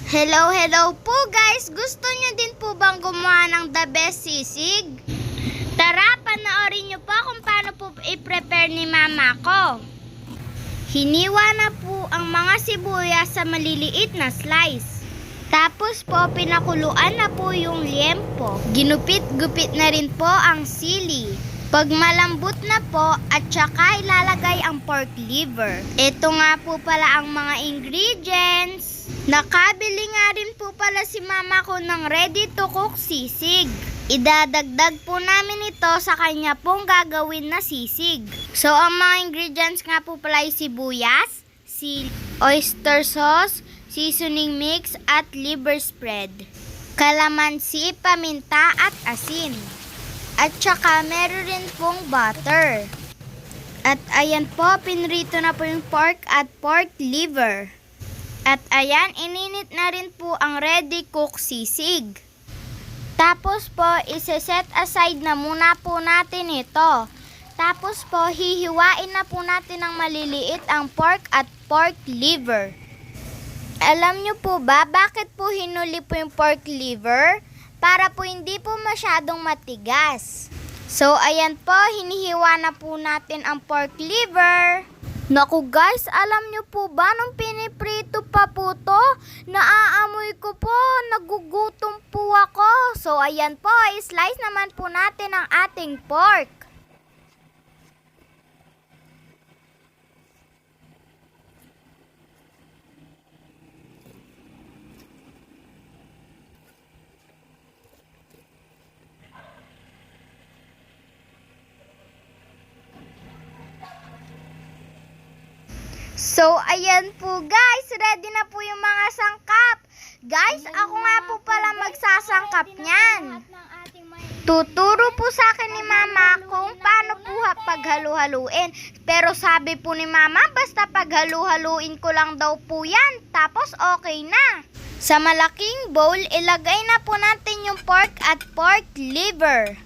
Hello po guys! Gusto nyo din po bang gumawa ng the best sisig? Tara, panoorin nyo po kung paano po i-prepare ni mama ko. Hiniwa na po ang mga sibuyas sa maliliit na slice. Tapos po, pinakuluan na po yung liempo. Ginupit-gupit na rin po ang sili. Pag malambot na po, at saka ilalagay ang pork liver. Ito nga po pala ang mga ingredients. Nakabili nga rin po pala si mama ko ng ready to cook sisig. Idadagdag po namin ito sa kanya pong gagawin na sisig. So, ang mga ingredients nga po pala ay sibuyas, oyster sauce, seasoning mix at liver spread, kalamansi, paminta at asin. At saka meron rin pong butter. At ayan po, pinrito na po yung pork at pork liver. At ayan, ininit na rin po ang ready cook sisig. Tapos po, ise-set aside na muna po natin ito. Tapos po, hihiwain na po natin ng maliliit ang pork at pork liver. Alam nyo po ba, bakit po hinuli po yung pork liver? Para po hindi po masyadong matigas. So, ayan po, hinihiwa na po natin ang pork liver. Naku guys, alam nyo po ba nung piniprito pa po to, naaamoy ko po, nagugutom po ako. So, ayan po, slice naman po natin ang ating pork. So, ayan po guys, ready na po yung mga sangkap. Guys, ako nga po pala magsasangkap niyan. Tuturo po sa akin ni mama kung paano po paghalu-haluin. Pero sabi po ni mama, basta paghalu-haluin ko lang daw po yan, tapos okay na. Sa malaking bowl, ilagay na po natin yung pork at pork liver.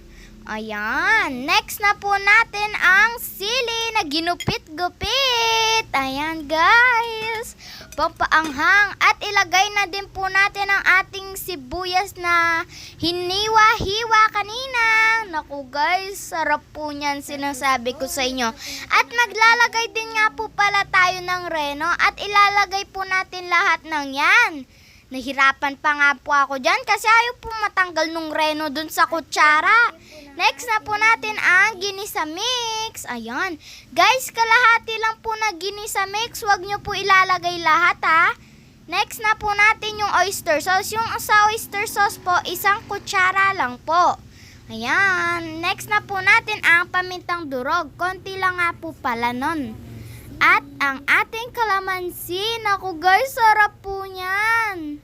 Ayan, next na po natin ang sili na ginupit-gupit. Ayan guys, pampaanghang. At ilagay na din po natin ang ating sibuyas na hiniwa-hiwa kanina. Naku guys, sarap po niyan, sinasabi ko sa inyo. At maglalagay din nga po pala tayo ng reno at ilalagay po natin lahat ng yan. Nahirapan pa nga po ako dyan kasi ayaw po matanggal nung reno dun sa kutsara. Next na po natin ang ginisa mix. Ayan. Guys, kalahati lang po na ginisa mix. Huwag nyo po ilalagay lahat ha. Next na po natin yung oyster sauce. Yung sa oyster sauce po, isang kutsara lang po. Ayan. Next na po natin ang pamintang durog. Konti lang nga po pala nun. At ang ating kalamansi. Naku guys, sarap po niyan.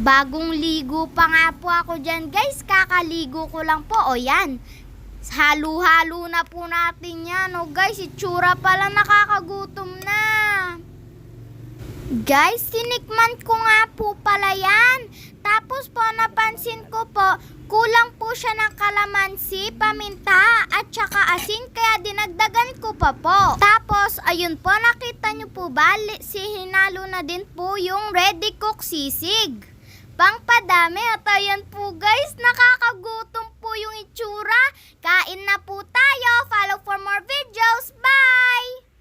Bagong ligo pa nga po ako dyan guys. Kakaligo ko lang po. O yan. Halo-halo na po natin yan. O guys, itsura pala nakakagutom na. Guys, tinikman ko nga po pala yan. Tapos po napansin ko po, kulang po siya ng kalamansi, paminta, at saka asin, kaya dinagdagan ko pa po. Tapos, ayun po, nakita nyo po ba, hinalo na din po yung ready cook sisig. Pangpadami, at ayan po guys, nakakagutom po yung itsura. Kain na po tayo. Follow for more videos. Bye!